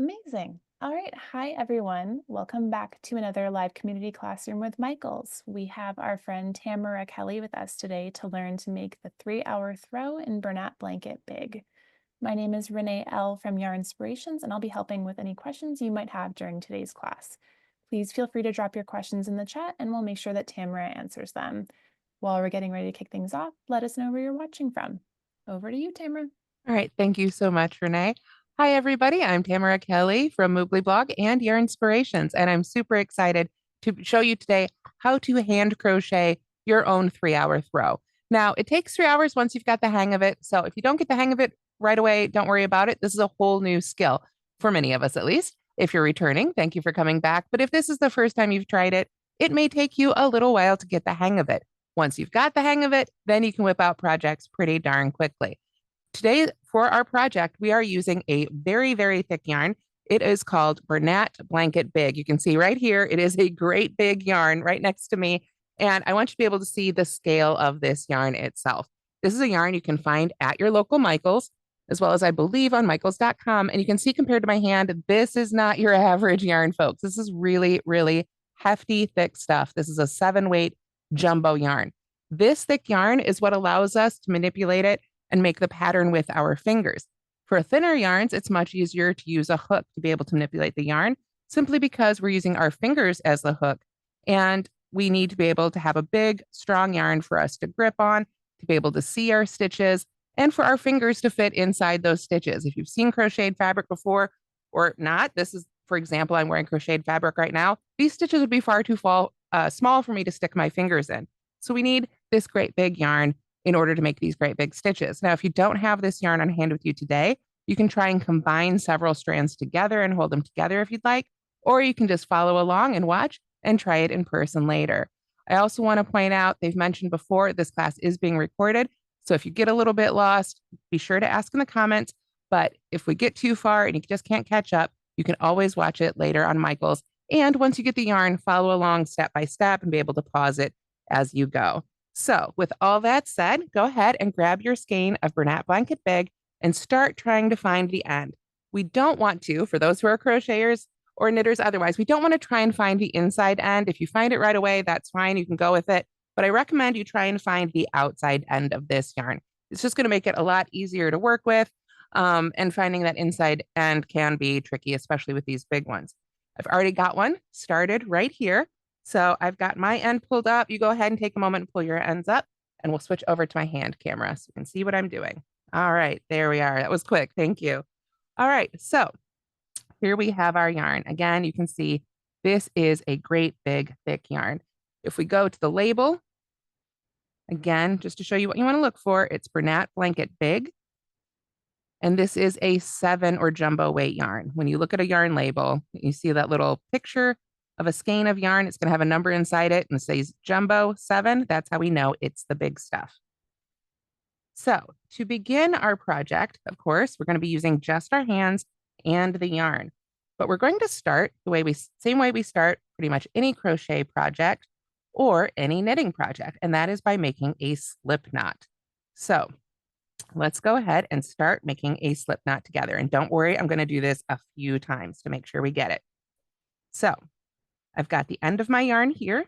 Amazing. All right. Hi, everyone. Welcome back to another live community classroom with Michaels. We have our friend Tamara Kelly with us today to learn to make the 3-hour throw in Bernat Blanket Big. My name is Renee L. from Yarn Inspirations, and I'll be helping with any questions you might have during today's class. Please feel free to drop your questions in the chat, and we'll make sure that Tamara answers them. While we're getting ready to kick things off, let us know where you're watching from. Over to you, Tamara. All right. Thank you so much, Renee. Hi, everybody. I'm Tamara Kelly from Moogly Blog and Your Inspirations, and I'm super excited to show you today how to hand crochet your own 3-hour throw. Now, it takes 3 hours once you've got the hang of it. So if you don't get the hang of it right away, don't worry about it. This is a whole new skill for many of us, at least. If you're returning, thank you for coming back. But if this is the first time you've tried it, it may take you a little while to get the hang of it. Once you've got the hang of it, then you can whip out projects pretty darn quickly. Today, for our project, we are using a very, very thick yarn. It is called Bernat Blanket Big. You can see right here, it is a great big yarn right next to me. And I want you to be able to see the scale of this yarn itself. This is a yarn you can find at your local Michaels, as well as I believe on Michaels.com. And you can see compared to my hand, this is not your average yarn, folks. This is really, really hefty, thick stuff. This is a 7-weight jumbo yarn. This thick yarn is what allows us to manipulate it and make the pattern with our fingers. For thinner yarns, it's much easier to use a hook to be able to manipulate the yarn, simply because we're using our fingers as the hook. And we need to be able to have a big, strong yarn for us to grip on, to be able to see our stitches, and for our fingers to fit inside those stitches. If you've seen crocheted fabric before or not, this is, for example, I'm wearing crocheted fabric right now. These stitches would be far too small for me to stick my fingers in. So we need this great big yarn in order to make these great big stitches. Now, if you don't have this yarn on hand with you today, you can try and combine several strands together and hold them together if you'd like, or you can just follow along and watch and try it in person later. I also want to point out, they've mentioned before, this class is being recorded. So if you get a little bit lost, be sure to ask in the comments. But if we get too far and you just can't catch up, you can always watch it later on Michaels. And once you get the yarn, follow along step by step and be able to pause it as you go. So with all that said, go ahead and grab your skein of Bernat Blanket Big and start trying to find the end. We don't want to, for those who are crocheters or knitters otherwise, we don't want to try and find the inside end. If you find it right away, that's fine. You can go with it. But I recommend you try and find the outside end of this yarn. It's just going to make it a lot easier to work with. And finding that inside end can be tricky, especially with these big ones. I've already got one started right here. So I've got my end pulled up. You go ahead and take a moment and pull your ends up, and we'll switch over to my hand camera so you can see what I'm doing. All right, there we are. That was quick. Thank you. All right, so here we have our yarn. Again, you can see this is a great big thick yarn. If we go to the label, again, just to show you what you want to look for, it's Bernat Blanket Big. And this is a 7 or jumbo weight yarn. When you look at a yarn label, you see that little picture of a skein of yarn. It's going to have a number inside it and it says jumbo 7. That's how we know it's the big stuff. So to begin our project, of course, we're going to be using just our hands and the yarn. But we're going to start same way we start pretty much any crochet project or any knitting project, and that is by making a slip knot. So let's go ahead and start making a slip knot together. And don't worry, I'm going to do this a few times to make sure we get it. So I've got the end of my yarn here.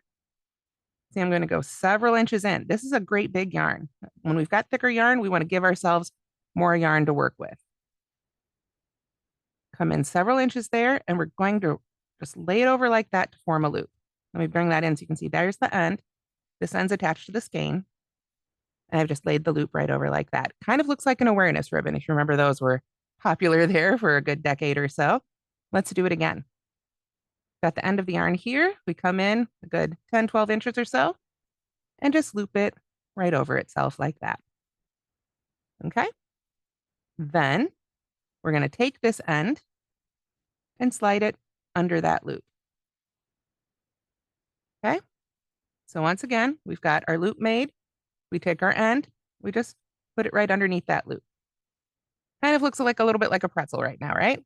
See, I'm going to go several inches in. This is a great big yarn. When we've got thicker yarn, we want to give ourselves more yarn to work with. Come in several inches there, and we're going to just lay it over like that to form a loop. Let me bring that in so you can see there's the end. This end's attached to the skein. And I've just laid the loop right over like that. Kind of looks like an awareness ribbon. If you remember, those were popular there for a good decade or so. Let's do it again. Got the end of the yarn here. We come in a good 10, 12 inches or so and just loop it right over itself like that. Okay. Then we're going to take this end and slide it under that loop. Okay. So once again, we've got our loop made. We take our end, we just put it right underneath that loop. Kind of looks like a little bit like a pretzel right now, right?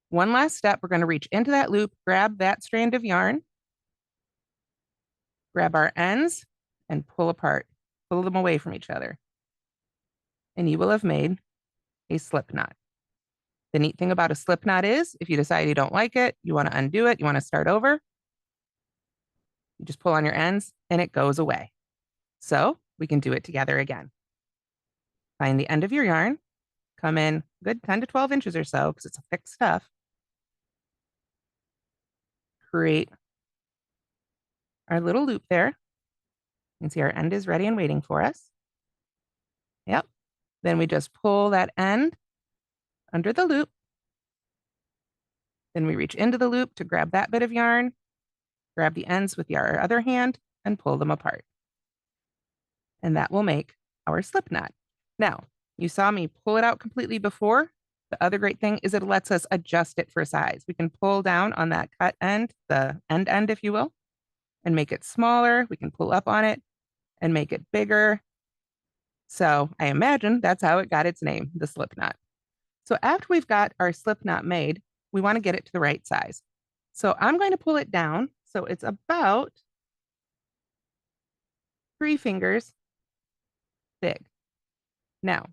One last step, we're going to reach into that loop, grab that strand of yarn, grab our ends, and pull apart, pull them away from each other. And you will have made a slip knot. The neat thing about a slip knot is if you decide you don't like it, you want to undo it, you want to start over, you just pull on your ends and it goes away. So we can do it together again. Find the end of your yarn, come in good 10 to 12 inches or so because it's a thick stuff. Create our little loop there. You can see our end is ready and waiting for us. Yep. Then we just pull that end under the loop. Then we reach into the loop to grab that bit of yarn, grab the ends with our other hand, and pull them apart. And that will make our slip knot. Now, you saw me pull it out completely before. The other great thing is it lets us adjust it for size. We can pull down on that cut end, the end, if you will, and make it smaller. We can pull up on it and make it bigger. So I imagine that's how it got its name, the slip knot. So after we've got our slip knot made, we want to get it to the right size. So I'm going to pull it down. So it's about 3 fingers big. Now,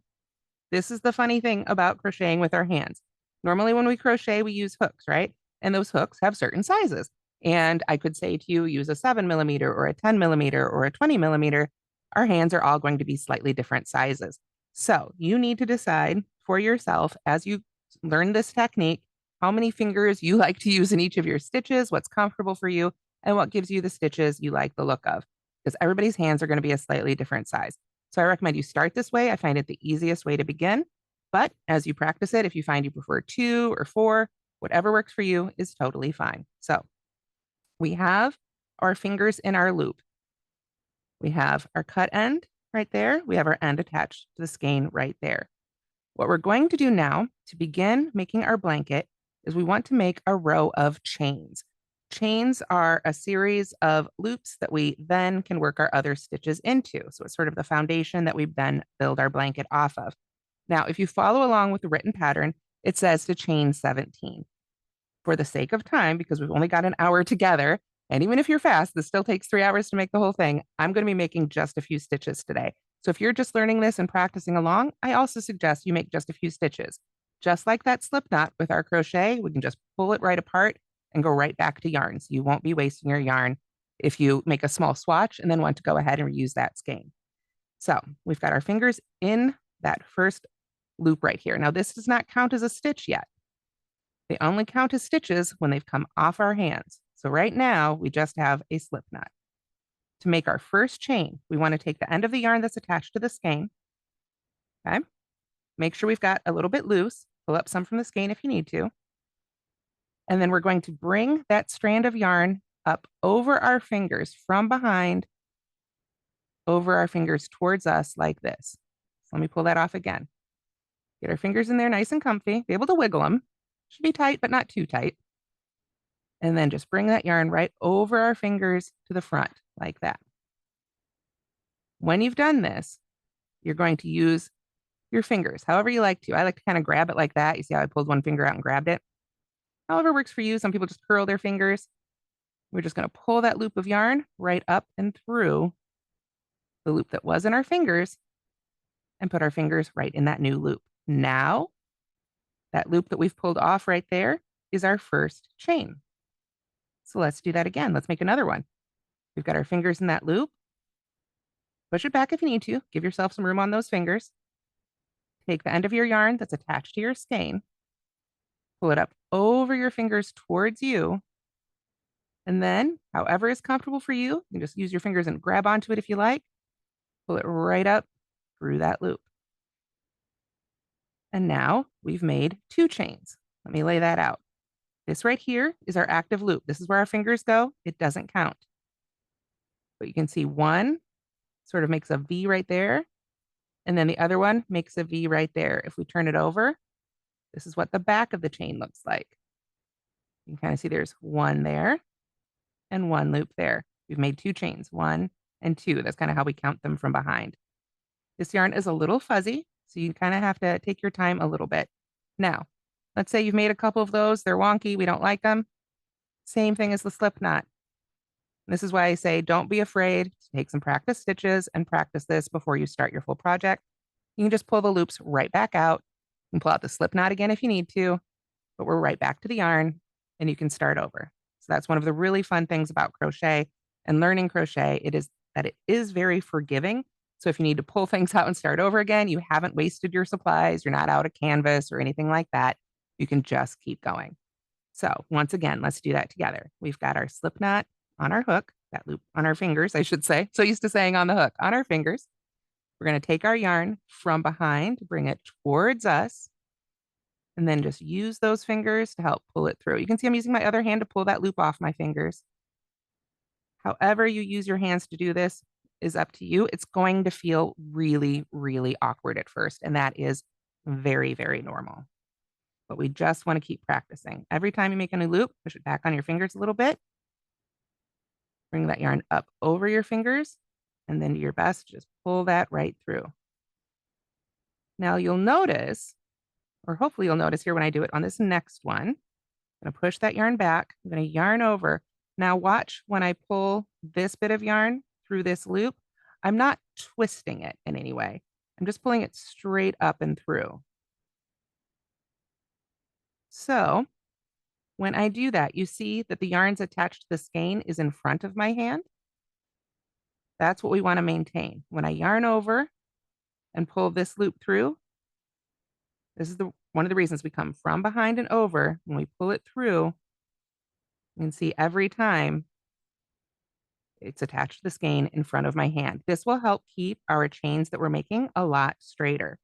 this is the funny thing about crocheting with our hands. Normally when we crochet, we use hooks, right? And those hooks have certain sizes. And I could say to you, use a 7mm or a 10mm or a 20mm. Our hands are all going to be slightly different sizes. So you need to decide for yourself as you learn this technique, how many fingers you like to use in each of your stitches, what's comfortable for you, and what gives you the stitches you like the look of. Because everybody's hands are going to be a slightly different size. So I recommend you start this way. I find it the easiest way to begin. But as you practice it, if you find you prefer 2 or 4, whatever works for you is totally fine. So we have our fingers in our loop. We have our cut end right there. We have our end attached to the skein right there. What we're going to do now to begin making our blanket is we want to make a row of chains. Chains are a series of loops that we then can work our other stitches into. So it's sort of the foundation that we then build our blanket off of. Now, if you follow along with the written pattern, it says to chain 17. For the sake of time, because we've only got an hour together, and even if you're fast, this still takes 3 hours to make the whole thing, I'm going to be making just a few stitches today. So if you're just learning this and practicing along, I also suggest you make just a few stitches. Just like that slip knot with our crochet, we can just pull it right apart and go right back to yarn. So you won't be wasting your yarn if you make a small swatch and then want to go ahead and reuse that skein. So we've got our fingers in that first loop right here. Now this does not count as a stitch yet. They only count as stitches when they've come off our hands. So right now we just have a slip knot. To make our first chain, we want to take the end of the yarn that's attached to the skein. Okay. Make sure we've got a little bit loose. Pull up some from the skein if you need to. And then we're going to bring that strand of yarn up over our fingers from behind, over our fingers towards us like this. So let me pull that off again. Get our fingers in there nice and comfy, be able to wiggle them. Should be tight, but not too tight. And then just bring that yarn right over our fingers to the front like that. When you've done this, you're going to use your fingers, however you like to. I like to kind of grab it like that. You see how I pulled one finger out and grabbed it? However works for you. Some people just curl their fingers. We're just going to pull that loop of yarn right up and through the loop that was in our fingers and put our fingers right in that new loop. Now, that loop that we've pulled off right there is our first chain. So let's do that again. Let's make another one. We've got our fingers in that loop. Push it back if you need to. Give yourself some room on those fingers. Take the end of your yarn that's attached to your skein. Pull it up over your fingers towards you. And then, however is comfortable for you, you can just use your fingers and grab onto it if you like. Pull it right up through that loop. And now we've made 2 chains. Let me lay that out. This right here is our active loop. This is where our fingers go. It doesn't count. But you can see one sort of makes a V right there. And then the other one makes a V right there. If we turn it over, this is what the back of the chain looks like. You can kind of see there's one there and one loop there. We've made 2 chains, 1 and 2. That's kind of how we count them from behind. This yarn is a little fuzzy, so you kind of have to take your time a little bit. Now, let's say you've made a couple of those. They're wonky. We don't like them. Same thing as the slip knot. This is why I say don't be afraid to take some practice stitches and practice this before you start your full project. You can just pull the loops right back out can pull out the slip knot again if you need to, but we're right back to the yarn and you can start over. So that's one of the really fun things about crochet and learning crochet. It is that it is very forgiving. So if you need to pull things out and start over again, you haven't wasted your supplies, you're not out of canvas or anything like that. You can just keep going. So once again, let's do that together. We've got our slip knot on our hook, that loop on our fingers, I should say. So used to saying on the hook, on our fingers. We're going to take our yarn from behind, bring it towards us, and then just use those fingers to help pull it through. You can see I'm using my other hand to pull that loop off my fingers. However you use your hands to do this is up to you. It's going to feel really, really awkward at first, and that is very, very normal. But we just want to keep practicing. Every time you make a new loop, push it back on your fingers a little bit. Bring that yarn up over your fingers, and then do your best, just pull that right through. Now you'll notice, or hopefully you'll notice here when I do it on this next one, I'm going to push that yarn back. I'm going to yarn over. Now watch when I pull this bit of yarn through this loop, I'm not twisting it in any way. I'm just pulling it straight up and through. So when I do that, you see that the yarns attached to the skein is in front of my hand. That's what we want to maintain. When I yarn over and pull this loop through, this is one of the reasons we come from behind and over. When we pull it through, you can see every time it's attached to the skein in front of my hand. This will help keep our chains that we're making a lot straighter.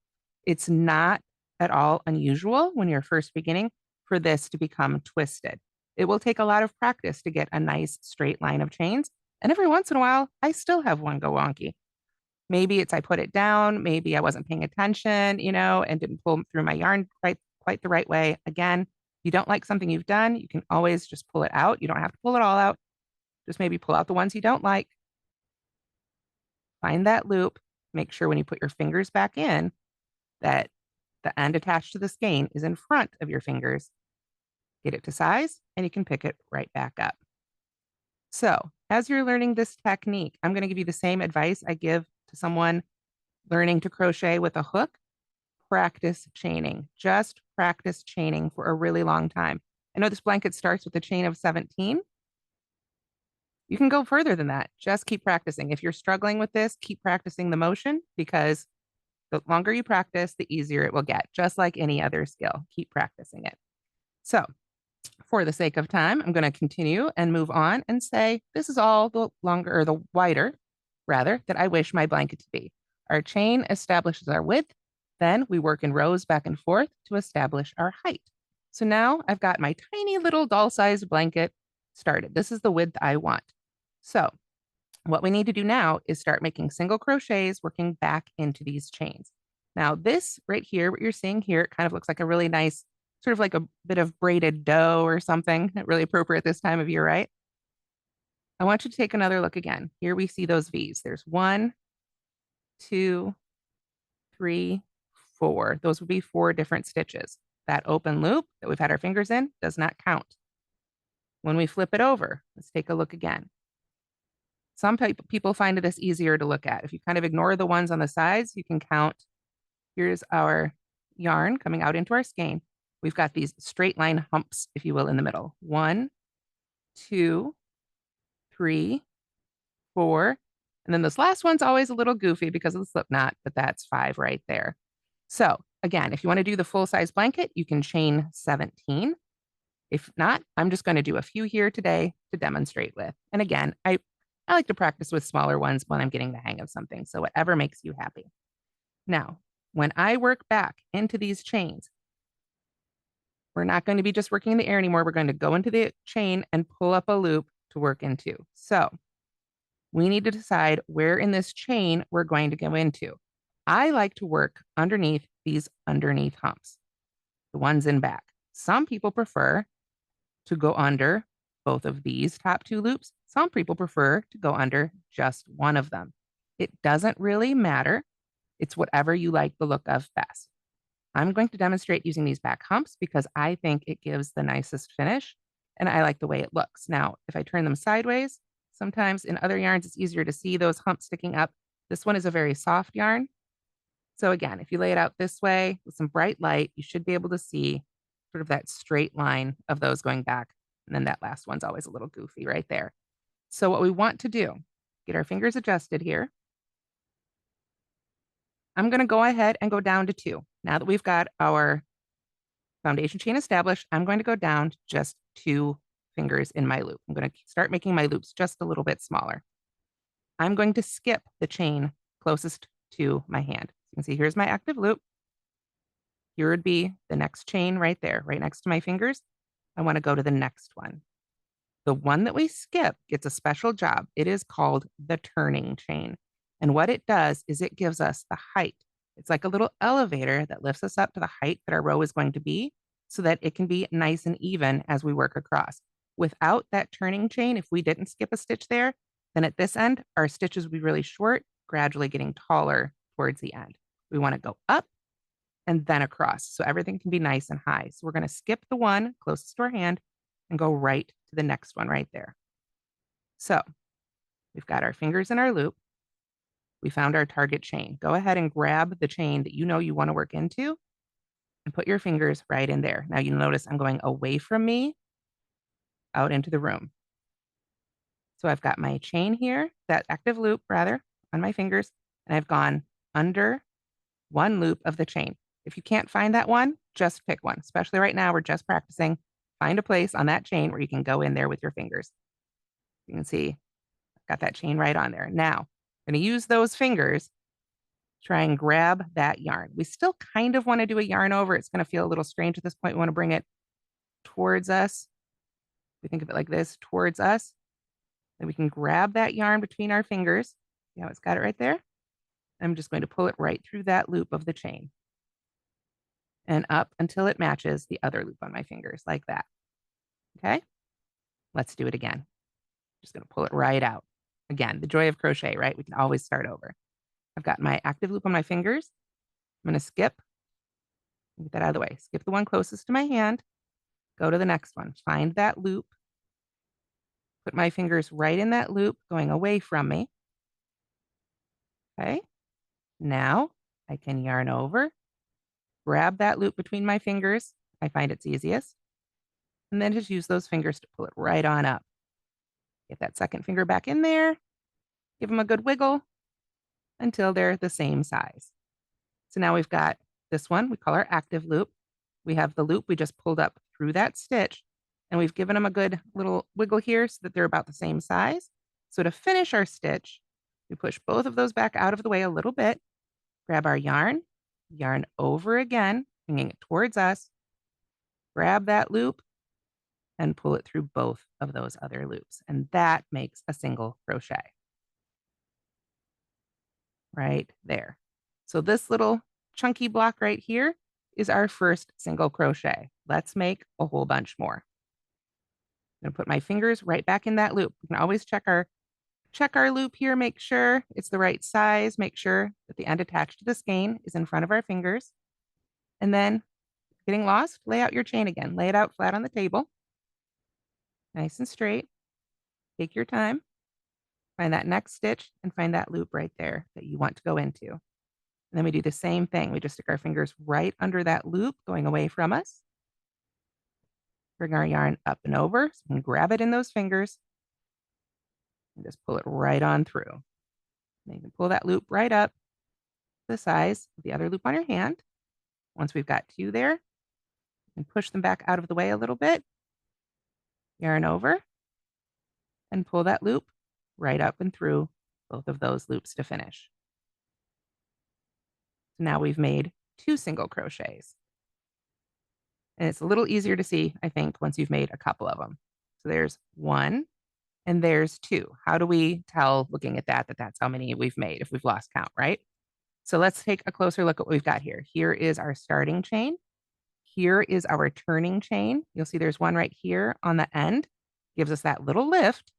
It's not at all unusual when you're first beginning for this to become twisted. It will take a lot of practice to get a nice straight line of chains. And every once in a while, I still have one go wonky. Maybe it's I put it down, maybe I wasn't paying attention, and didn't pull through my yarn quite the right way. Again, you don't like something you've done, you can always just pull it out. You don't have to pull it all out. Just maybe pull out the ones you don't like. Find that loop. Make sure when you put your fingers back in that the end attached to the skein is in front of your fingers. Get it to size, and you can pick it right back up. So as you're learning this technique, I'm going to give you the same advice I give to someone learning to crochet with a hook. Practice chaining. Just practice chaining for a really long time. I know this blanket starts with a chain of 17. You can go further than that. Just keep practicing. If you're struggling with this, keep practicing the motion, because the longer you practice, the easier it will get, just like any other skill. Keep practicing it. So for the sake of time, I'm going to continue and move on and say, this is all the longer, or the wider, rather, that I wish my blanket to be. Our chain establishes our width. Then we work in rows back and forth to establish our height. So now I've got my tiny little doll-sized blanket started. This is the width I want. So what we need to do now is start making single crochets, working back into these chains. Now this right here, what you're seeing here, it kind of looks like a really nice, sort of like a bit of braided dough or something. Not really appropriate this time of year, right? I want you to take another look again. Here we see those V's. There's 1, 2, 3, 4. Those would be 4 different stitches. That open loop that we've had our fingers in does not count. When we flip it over, let's take a look again. Some people find this easier to look at. If you kind of ignore the ones on the sides, you can count. Here's our yarn coming out into our skein. We've got these straight line humps, if you will, in the middle. 1, 2, 3, 4. And then this last one's always a little goofy because of the slip knot, but that's 5 right there. So again, if you want to do the full size blanket, you can chain 17. If not, I'm just going to do a few here today to demonstrate with. And again, I like to practice with smaller ones when I'm getting the hang of something. So whatever makes you happy. Now, when I work back into these chains, we're not going to be just working in the air anymore. We're going to go into the chain and pull up a loop to work into. So we need to decide where in this chain we're going to go into. I like to work underneath these underneath humps, the ones in back. Some people prefer to go under both of these top 2 loops. Some people prefer to go under just one of them. It doesn't really matter. It's whatever you like the look of best. I'm going to demonstrate using these back humps because I think it gives the nicest finish and I like the way it looks. Now, if I turn them sideways, sometimes in other yarns, it's easier to see those humps sticking up. This one is a very soft yarn. So again, if you lay it out this way with some bright light, you should be able to see sort of that straight line of those going back. And then that last one's always a little goofy right there. So what we want to do, get our fingers adjusted here. I'm going to go ahead and go down to 2. Now that we've got our foundation chain established, I'm going to go down to just 2 fingers in my loop. I'm going to start making my loops just a little bit smaller. I'm going to skip the chain closest to my hand. You can see here's my active loop. Here would be the next chain right there, right next to my fingers. I want to go to the next one. The one that we skip gets a special job. It is called the turning chain. And what it does is it gives us the height. It's like a little elevator that lifts us up to the height that our row is going to be so that it can be nice and even as we work across. Without that turning chain, if we didn't skip a stitch there, then at this end, our stitches would be really short, gradually getting taller towards the end. We want to go up and then across so everything can be nice and high. So we're going to skip the one closest to our hand and go right to the next one right there. So we've got our fingers in our loop. We found our target chain. Go ahead and grab the chain that you know you want to work into and put your fingers right in there. Now you'll notice I'm going away from me out into the room. So I've got my chain here, that active loop rather, on my fingers, and I've gone under one loop of the chain. If you can't find that one, just pick one. Especially right now, we're just practicing. Find a place on that chain where you can go in there with your fingers. You can see I've got that chain right on there. Now, I'm going to use those fingers, try and grab that yarn. We still kind of want to do a yarn over. It's going to feel a little strange at this point. We want to bring it towards us. We think of it like this, towards us. Then we can grab that yarn between our fingers. See how it's got it right there? I'm just going to pull it right through that loop of the chain and up until it matches the other loop on my fingers like that. Okay, let's do it again. Just going to pull it right out. Again, the joy of crochet, right? We can always start over. I've got my active loop on my fingers. I'm going to skip, get that out of the way. Skip the one closest to my hand, go to the next one, find that loop, put my fingers right in that loop, going away from me. Okay, now I can yarn over, grab that loop between my fingers. I find it's easiest. And then just use those fingers to pull it right on up. Get that second finger back in there, give them a good wiggle until they're the same size. So now we've got this one we call our active loop. We have the loop we just pulled up through that stitch, and we've given them a good little wiggle here so that they're about the same size. So to finish our stitch, we push both of those back out of the way a little bit, grab our yarn, yarn over again, bringing it towards us, grab that loop, and pull it through both of those other loops. And that makes a single crochet right there. So this little chunky block right here is our first single crochet. Let's make a whole bunch more. I'm gonna put my fingers right back in that loop. We can always check our loop here, make sure it's the right size, make sure that the end attached to the skein is in front of our fingers. And then getting lost, lay out your chain again. Lay it out flat on the table. Nice and straight. Take your time. Find that next stitch and find that loop right there that you want to go into. And then we do the same thing. We just stick our fingers right under that loop going away from us. Bring our yarn up and over so we can grab it in those fingers and just pull it right on through. And you can pull that loop right up the size of the other loop on your hand. Once we've got 2 there, and push them back out of the way a little bit. Yarn over and pull that loop right up and through both of those loops to finish. So now we've made 2 single crochets. And it's a little easier to see, I think, once you've made a couple of them. So there's 1 and there's 2. How do we tell looking at that that's how many we've made if we've lost count, right? So let's take a closer look at what we've got here. Here is our starting chain. Here is our turning chain. You'll see there's one right here on the end. Gives us that little lift.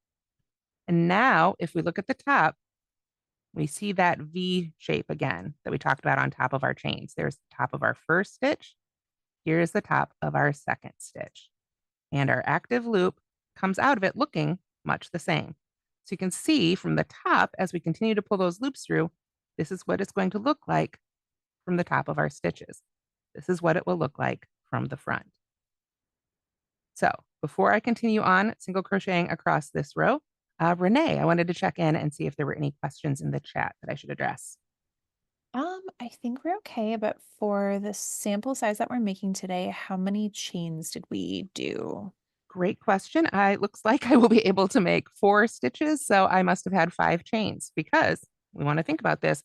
And now if we look at the top, we see that V shape again that we talked about on top of our chains. There's the top of our first stitch. Here's the top of our second stitch. And our active loop comes out of it looking much the same. So you can see from the top, as we continue to pull those loops through, this is what it's going to look like from the top of our stitches. This is what it will look like from the front. So before I continue on single crocheting across this row, Renee, I wanted to check in and see if there were any questions in the chat that I should address. I think we're okay, but for the sample size that we're making today, how many chains did we do? Great question. I looks like I will be able to make 4 stitches, so I must have had 5 chains because we want to think about this.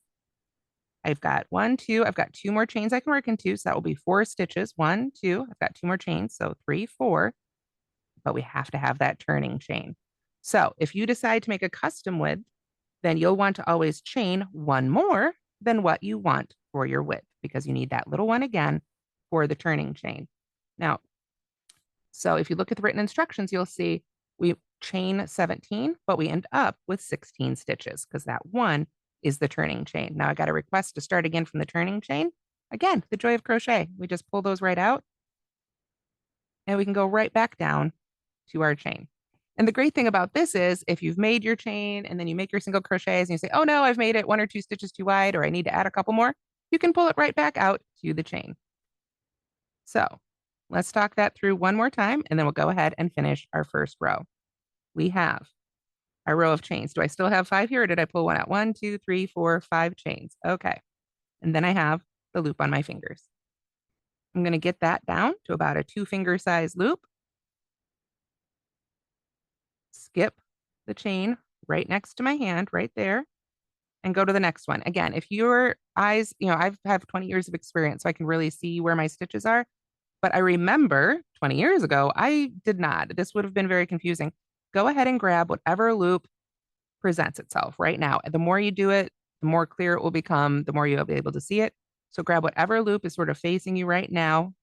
I've got 1, 2, I've got 2 more chains I can work into, so that will be 4 stitches. 1, 2, I've got 2 more chains, so 3, 4, but we have to have that turning chain. So if you decide to make a custom width, then you'll want to always chain 1 more than what you want for your width because you need that little one again for the turning chain. Now, so if you look at the written instructions, you'll see we chain 17, but we end up with 16 stitches because that one is the turning chain. Now I got a request to start again from the turning chain. Again, the joy of crochet. We just pull those right out and we can go right back down to our chain. And the great thing about this is if you've made your chain and then you make your single crochets and you say, oh no, I've made it 1 or 2 stitches too wide, or I need to add a couple more, you can pull it right back out to the chain. So let's talk that through one more time, and then we'll go ahead and finish our first row. We have our row of chains. Do I still have 5 here, or did I pull one out? 1, 2, 3, 4, 5 chains. Okay. And then I have the loop on my fingers. I'm going to get that down to about a 2-finger size loop. Skip the chain right next to my hand, right there, and go to the next one. Again, if your eyes, I have 20 years of experience, so I can really see where my stitches are. But I remember 20 years ago, I did not. This would have been very confusing. Go ahead and grab whatever loop presents itself right now. The more you do it, the more clear it will become, the more you'll be able to see it. So grab whatever loop is sort of facing you right now,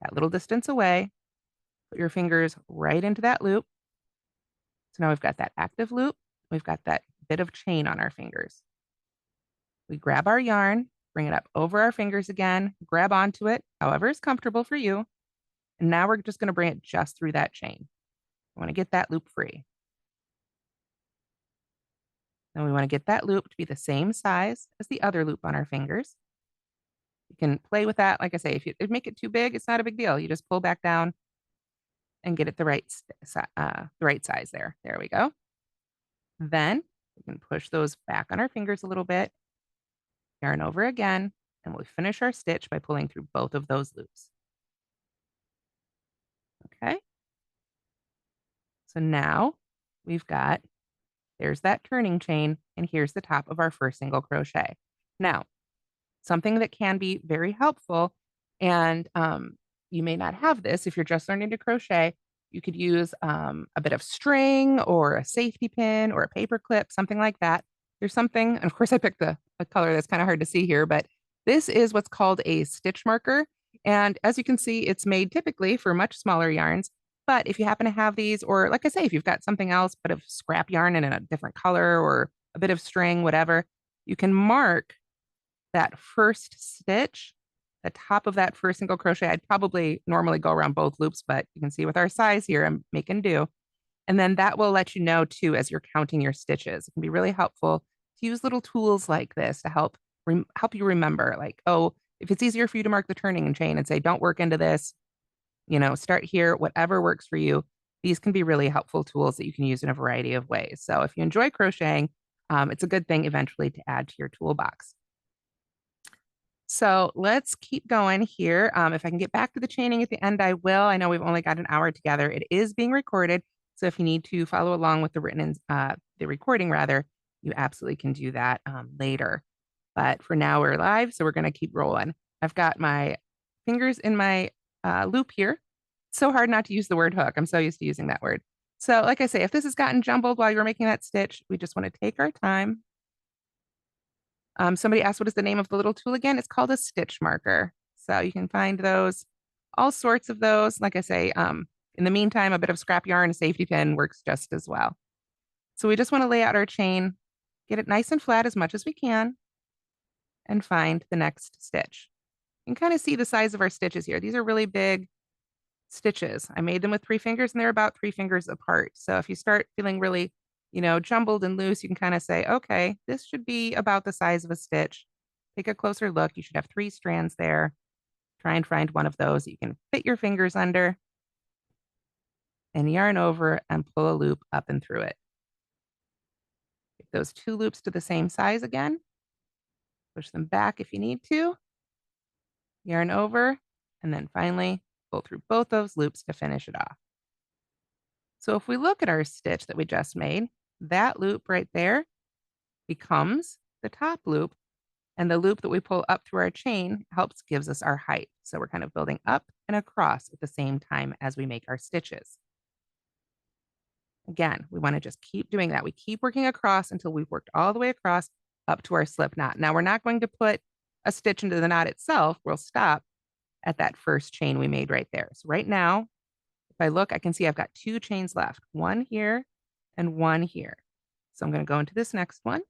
that little distance away. Put your fingers right into that loop. So now we've got that active loop. We've got that bit of chain on our fingers. We grab our yarn, bring it up over our fingers again, grab onto it, however is comfortable for you. And now we're just going to bring it just through that chain. We want to get that loop free. Then we want to get that loop to be the same size as the other loop on our fingers. You can play with that. Like I say, if you make it too big, it's not a big deal. You just pull back down and get it the right size there. There we go. Then we can push those back on our fingers a little bit, yarn over again, and we'll finish our stitch by pulling through both of those loops. Okay. So now we've got, there's that turning chain, and here's the top of our first single crochet. Now, something that can be very helpful, and you may not have this if you're just learning to crochet, you could use a bit of string or a safety pin or a paper clip, something like that. There's something, and of course I picked a color that's kind of hard to see here, but this is what's called a stitch marker. And as you can see, it's made typically for much smaller yarns. But if you happen to have these, or like I say, if you've got something else, but of scrap yarn in a different color or a bit of string, whatever, you can mark that first stitch, the top of that first single crochet. I'd probably normally go around both loops, but you can see with our size here, I'm making do. And then that will let you know too, as you're counting your stitches. It can be really helpful to use little tools like this to help you remember, like, oh, if it's easier for you to mark the turning chain and say, don't work into this, start here, whatever works for you. These can be really helpful tools that you can use in a variety of ways. So if you enjoy crocheting, it's a good thing eventually to add to your toolbox. So let's keep going here. If I can get back to the chaining at the end, I will. I know we've only got an hour together. It is being recorded. So if you need to follow along with the the recording rather, you absolutely can do that later. But for now we're live, so we're going to keep rolling. I've got my fingers in my loop here. It's so hard not to use the word hook. I'm so used to using that word. So like I say, if this has gotten jumbled while you're making that stitch, we just want to take our time. Somebody asked, what is the name of the little tool again? It's called a stitch marker. So you can find those, all sorts of those. Like I say, in the meantime, a bit of scrap yarn, a safety pin works just as well. So we just want to lay out our chain, get it nice and flat as much as we can, and find the next stitch. You can kind of see the size of our stitches here. These are really big stitches. I made them with 3 fingers and they're about 3 fingers apart. So if you start feeling really, jumbled and loose, you can kind of say, okay, this should be about the size of a stitch. take a closer look. You should have 3 strands there. Try and find one of those you can fit your fingers under and yarn over and pull a loop up and through it. Get those 2 loops to the same size again. Push them back if you need to. Yarn over, and then finally pull through both those loops to finish it off. So if we look at our stitch that we just made, that loop right there becomes the top loop, and the loop that we pull up through our chain gives us our height. So we're kind of building up and across at the same time as we make our stitches. Again, we want to just keep doing that. We keep working across until we've worked all the way across up to our slip knot. Now we're not going to put a stitch into the knot itself. We'll stop at that first chain we made right there. So right now, if I look, I can see I've got 2 chains left, one here and one here. So I'm going to go into this next one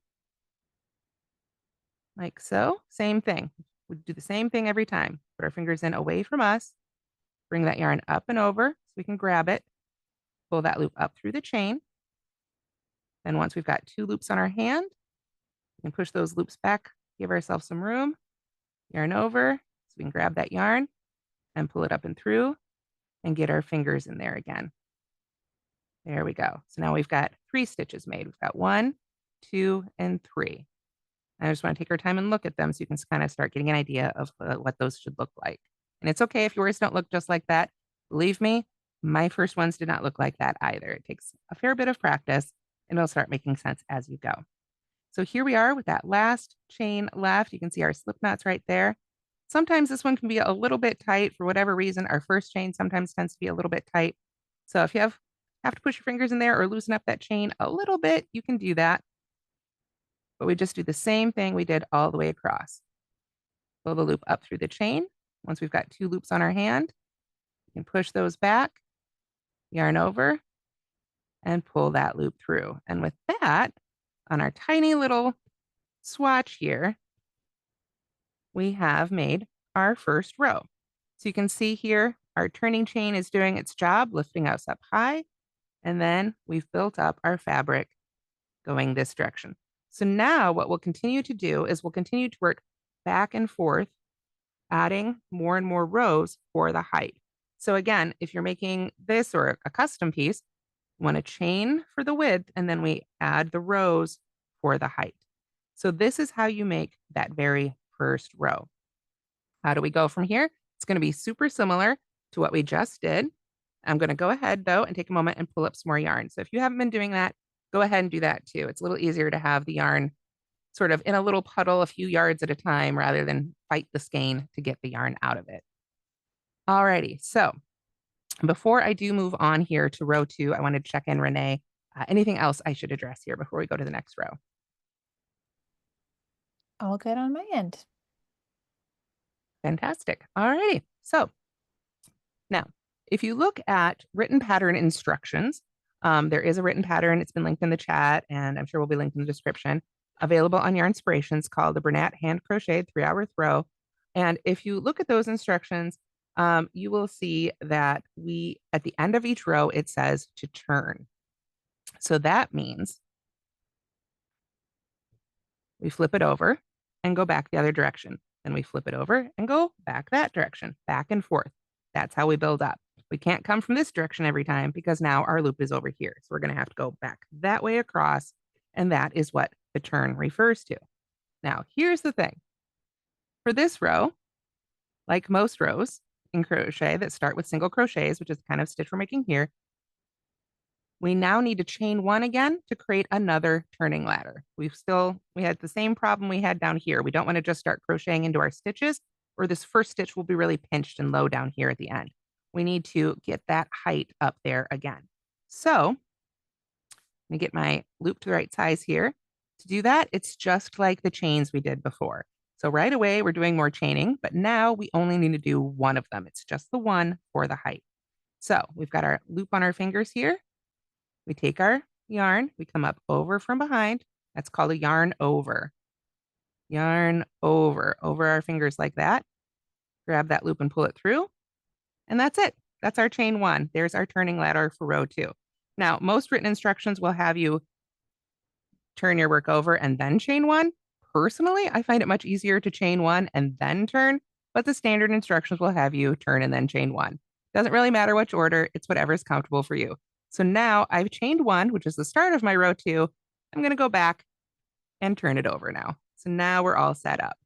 like so. Same thing. We do the same thing every time. Put our fingers in away from us, bring that yarn up and over so we can grab it, pull that loop up through the chain. Then once we've got 2 loops on our hand, we can push those loops back, give ourselves some room, yarn over so we can grab that yarn and pull it up and through and get our fingers in there again. There we go. So now we've got 3 stitches made. We've got 1, 2, and 3. I just want to take our time and look at them so you can kind of start getting an idea of what those should look like. And it's okay if yours don't look just like that. Believe me, my first ones did not look like that either. It takes a fair bit of practice and it'll start making sense as you go. So here we are with that last chain left. You can see our slip knots right there. Sometimes this one can be a little bit tight for whatever reason. Our first chain sometimes tends to be a little bit tight. So if you have to push your fingers in there or loosen up that chain a little bit, you can do that. But we just do the same thing we did all the way across. Pull the loop up through the chain. Once we've got 2 loops on our hand, you can push those back, yarn over, and pull that loop through. And with that, on our tiny little swatch here, we have made our first row. So you can see here, our turning chain is doing its job, lifting us up high. And then we've built up our fabric going this direction. So now what we'll continue to do is we'll continue to work back and forth, adding more and more rows for the height. So again, if you're making this or a custom piece, you want to chain for the width, and then we add the rows for the height. So this is how you make that very first row. How do we go from here? It's going to be super similar to what we just did. I'm going to go ahead though and take a moment and pull up some more yarn. So if you haven't been doing that, go ahead and do that too. It's a little easier to have the yarn sort of in a little puddle a few yards at a time rather than fight the skein to get the yarn out of it. Alrighty, so before I do move on here to row 2, I want to check in, Renee. Anything else I should address here before we go to the next row? All good on my end. Fantastic. Alrighty, so now if you look at written pattern instructions, there is a written pattern. It's been linked in the chat, and I'm sure will be linked in the description, available on Yarn Inspirations, called the Bernat Hand Crocheted 3-Hour Throw. And if you look at those instructions, you will see that at the end of each row, it says to turn. So that means we flip it over and go back the other direction. Then we flip it over and go back that direction, back and forth. That's how we build up. We can't come from this direction every time because now our loop is over here. So we're going to have to go back that way across. And that is what the turn refers to. Now, here's the thing. For this row, like most rows in crochet that start with single crochets, which is the kind of stitch we're making here, we now need to chain 1 again to create another turning ladder. We had the same problem we had down here. We don't want to just start crocheting into our stitches, or this first stitch will be really pinched and low down here at the end. We need to get that height up there again. So let me get my loop to the right size here. To do that, it's just like the chains we did before. So right away, we're doing more chaining, but now we only need to do 1 of them. It's just the 1 for the height. So we've got our loop on our fingers here. We take our yarn, we come up over from behind. That's called a yarn over. Yarn over our fingers like that. Grab that loop and pull it through. And that's it. That's our chain 1. There's our turning ladder for row 2. Now, most written instructions will have you turn your work over and then chain 1. Personally, I find it much easier to chain one and then turn, but the standard instructions will have you turn and then chain one. Doesn't really matter which order, it's whatever's comfortable for you. So now I've chained one, which is the start of my row two. I'm going to go back and turn it over now. So now we're all set up.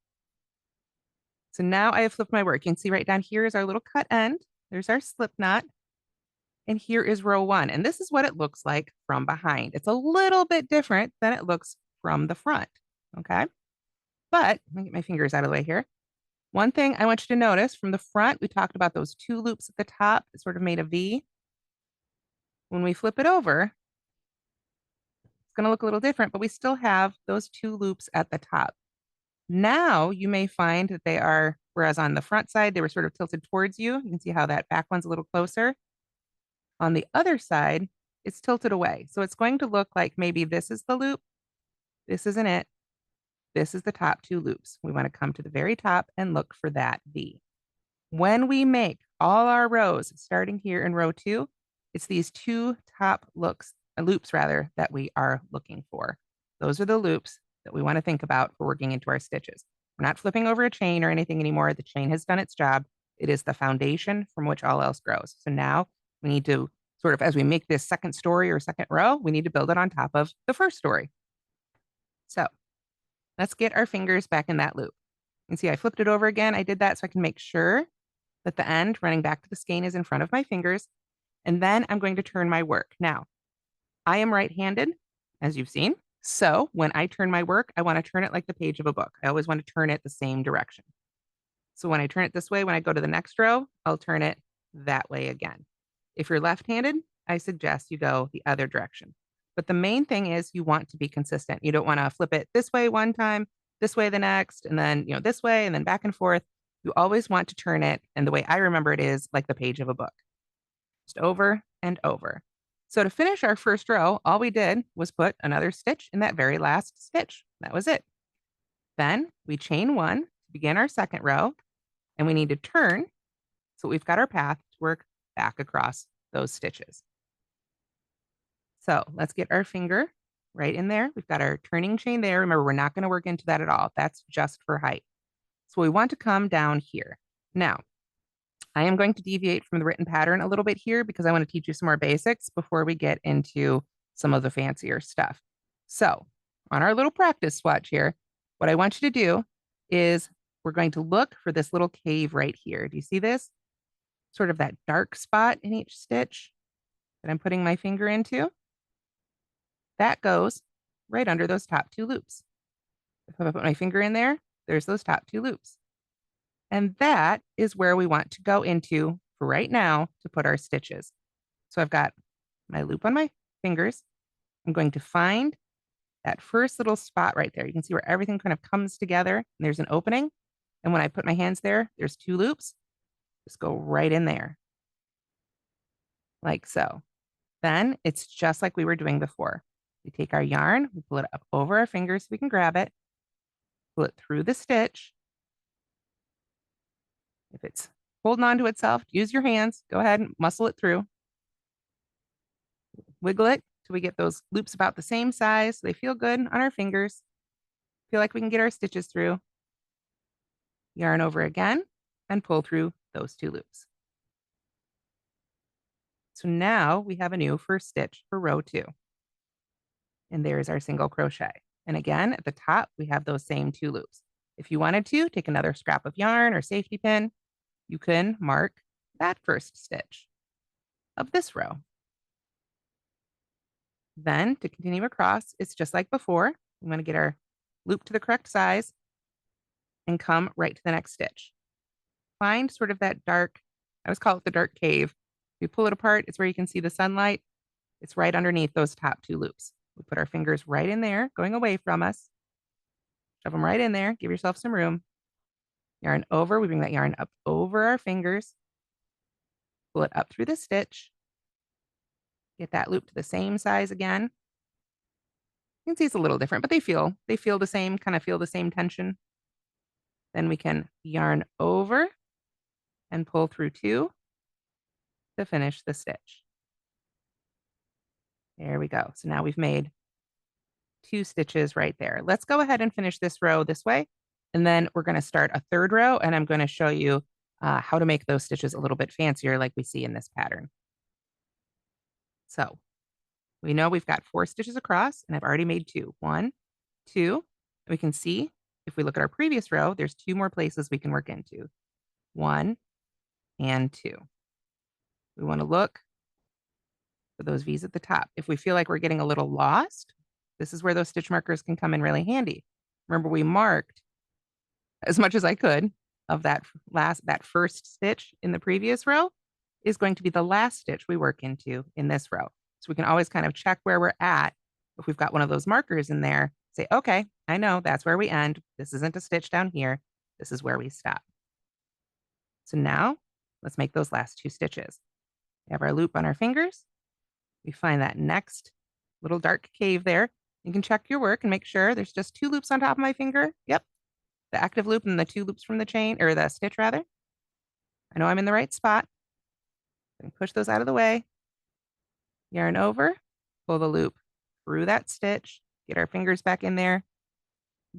So now I have flipped my work. You can see right down here is our little cut end. There's our slip knot. And here is row one. And this is what it looks like from behind. It's a little bit different than it looks from the front. Okay. But let me get my fingers out of the way here. One thing I want you to notice from the front, we talked about those two loops at the top that sort of made a V. When we flip it over, it's going to look a little different, but we still have those two loops at the top. Now you may find that they are, whereas on the front side, they were sort of tilted towards you. You can see how that back one's a little closer. On the other side, it's tilted away. So it's going to look like maybe this is the loop. This isn't it. This is the top two loops. We want to come to the very top and look for that V. When we make all our rows starting here in row two, it's these two top loops that we are looking for. Those are the loops that we want to think about for working into our stitches. We're not flipping over a chain or anything anymore. The chain has done its job. It is the foundation from which all else grows. So now we need to sort of, as we make this second story or second row, we need to build it on top of the first story. So let's get our fingers back in that loop. You can see I flipped it over again. I did that so I can make sure that the end running back to the skein is in front of my fingers. And then I'm going to turn my work. Now, I am right-handed, as you've seen. So when I turn my work, I want to turn it like the page of a book. I always want to turn it the same direction. So when I turn it this way, when I go to the next row, I'll turn it that way again. If you're left-handed, I suggest you go the other direction. But the main thing is you want to be consistent. You don't want to flip it this way one time, this way the next, and then, this way, and then back and forth. You always want to turn it, and the way I remember it is like the page of a book, just over and over. So to finish our first row, all we did was put another stitch in that very last stitch. That was it. Then we chain one to begin our second row, and we need to turn so we've got our path to work back across those stitches. So let's get our finger right in there. We've got our turning chain there. Remember, we're not going to work into that at all. That's just for height. So we want to come down here. Now, I am going to deviate from the written pattern a little bit here because I want to teach you some more basics before we get into some of the fancier stuff. So on our little practice swatch here, what I want you to do is we're going to look for this little cave right here. Do you see this? Sort of that dark spot in each stitch that I'm putting my finger into. That goes right under those top two loops. If I put my finger in there, there's those top two loops. And that is where we want to go into for right now to put our stitches. So I've got my loop on my fingers. I'm going to find that first little spot right there. You can see where everything kind of comes together and there's an opening. And when I put my hands there, there's two loops. Just go right in there. Like so. Then it's just like we were doing before. We take our yarn, we pull it up over our fingers so we can grab it, pull it through the stitch. If it's holding on to itself, use your hands. Go ahead and muscle it through. Wiggle it till we get those loops about the same size so they feel good on our fingers. Feel like we can get our stitches through. Yarn over again and pull through those two loops. So now we have a new first stitch for row two. And there's our single crochet. And again, at the top, we have those same two loops. If you wanted to, take another scrap of yarn or safety pin, you can mark that first stitch of this row. Then to continue across, it's just like before. We want to get our loop to the correct size and come right to the next stitch. Find sort of that dark, I always call it the dark cave. If you pull it apart, it's where you can see the sunlight. It's right underneath those top two loops. We put our fingers right in there, going away from us. Shove them right in there. Give yourself some room. Yarn over. We bring that yarn up over our fingers. Pull it up through the stitch. Get that loop to the same size again. You can see it's a little different, but they feel the same, kind of feel the same tension. Then we can yarn over and pull through two to finish the stitch. There we go. So now we've made 2 stitches right there. Let's go ahead and finish this row this way. And then we're going to start a third row, and I'm going to show you how to make those stitches a little bit fancier like we see in this pattern. So we know we've got 4 stitches across, and I've already made 2. 1, 2. And we can see if we look at our previous row, there's 2 more places we can work into. 1 and 2. We want to look for those V's at the top. If we feel like we're getting a little lost, this is where those stitch markers can come in really handy. Remember, we marked as much as I could of that first stitch in the previous row is going to be the last stitch we work into in this row. So we can always kind of check where we're at. If we've got one of those markers in there, say, okay, I know that's where we end. This isn't a stitch down here. This is where we stop. So now let's make those last 2 stitches. We have our loop on our fingers. We find that next little dark cave there. You can check your work and make sure there's just 2 loops on top of my finger. Yep. The active loop and the 2 loops from the chain, or the stitch rather. I know I'm in the right spot. Push those out of the way. Yarn over, pull the loop through that stitch, get our fingers back in there.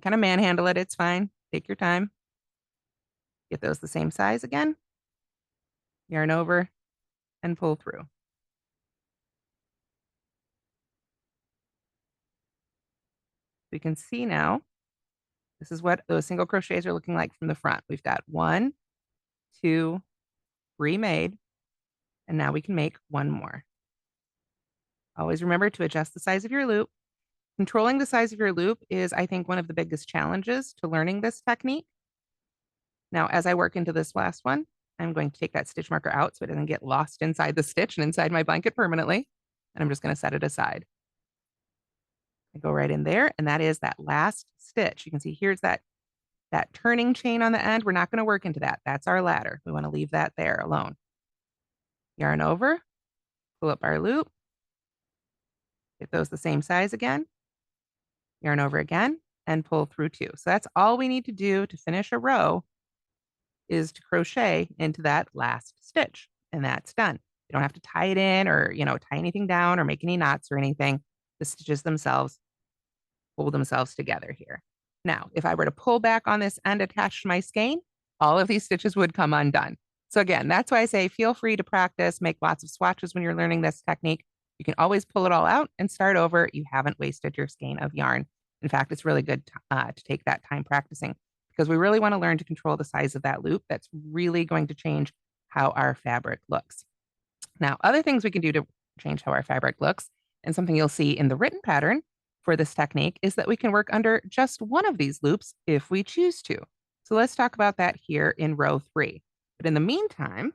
Kind of manhandle it, it's fine. Take your time. Get those the same size again. Yarn over and pull through. We can see now, this is what those single crochets are looking like from the front. We've got 1, 2, 3 made, and now we can make 1 more. Always remember to adjust the size of your loop. Controlling the size of your loop is, I think, one of the biggest challenges to learning this technique. Now, as I work into this last one, I'm going to take that stitch marker out so it doesn't get lost inside the stitch and inside my blanket permanently. And I'm just going to set it aside. I go right in there, and that is that last stitch. You can see here's that turning chain on the end. We're not going to work into that. That's our ladder. We want to leave that there alone. Yarn over, pull up our loop, get those the same size again, yarn over again, and pull through 2. So that's all we need to do to finish a row is to crochet into that last stitch, and that's done. You don't have to tie it in or, tie anything down or make any knots or anything. The stitches themselves hold themselves together here. Now, if I were to pull back on this end attached to my skein, all of these stitches would come undone. So again, that's why I say feel free to practice, make lots of swatches when you're learning this technique. You can always pull it all out and start over. You haven't wasted your skein of yarn. In fact, it's really good to take that time practicing because we really want to learn to control the size of that loop. That's really going to change how our fabric looks. Now, other things we can do to change how our fabric looks, and something you'll see in the written pattern for this technique, is that we can work under just one of these loops if we choose to. So let's talk about that here in row 3. But in the meantime,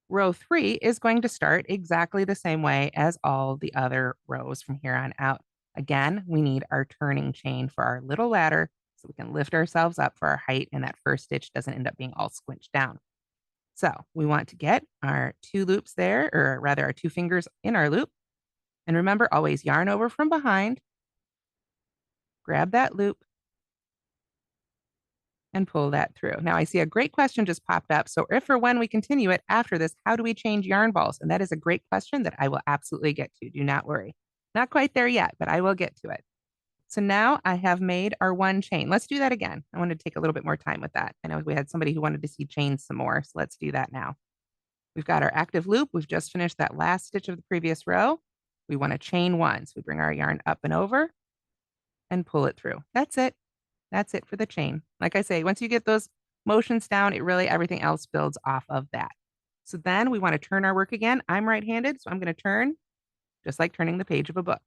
row 3 is going to start exactly the same way as all the other rows from here on out. Again, we need our turning chain for our little ladder so we can lift ourselves up for our height and that first stitch doesn't end up being all squinched down. So we want to get our 2 loops there, or rather our 2 fingers in our loop. And remember, always yarn over from behind, grab that loop, and pull that through. Now I see a great question just popped up. So if or when we continue it after this, how do we change yarn balls? And that is a great question that I will absolutely get to. Do not worry. Not quite there yet, but I will get to it. So now I have made our 1 chain. Let's do that again. I wanted to take a little bit more time with that. I know we had somebody who wanted to see chains some more, so let's do that now. We've got our active loop. We've just finished that last stitch of the previous row. We want to chain 1. So we bring our yarn up and over and pull it through. That's it. That's it for the chain. Like I say, once you get those motions down, everything else builds off of that. So then we want to turn our work again. I'm right-handed, so I'm going to turn just like turning the page of a book.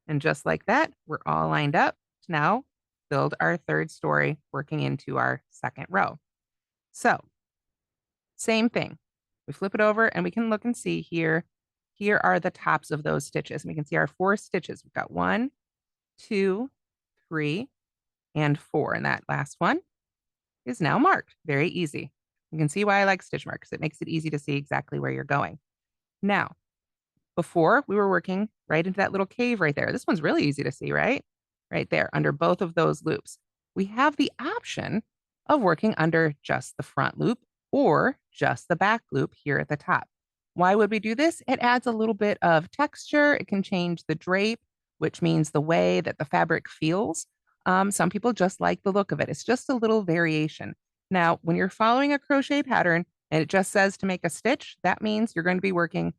And just like that, we're all lined up to now build our third story working into our second row. So same thing. We flip it over and we can look and see here. Here are the tops of those stitches. And we can see our 4 stitches. We've got 1, 2, 3, and 4. And that last one is now marked. Very easy. You can see why I like stitch marks. It makes it easy to see exactly where you're going. Now, before we were working right into that little cave right there. This one's really easy to see, right? Right there under both of those loops. We have the option of working under just the front loop or just the back loop here at the top. Why would we do this? It adds a little bit of texture. It can change the drape. which means the way that the fabric feels. Some people just like the look of it. It's just a little variation. Now, when you're following a crochet pattern and it just says to make a stitch, that means you're going to be working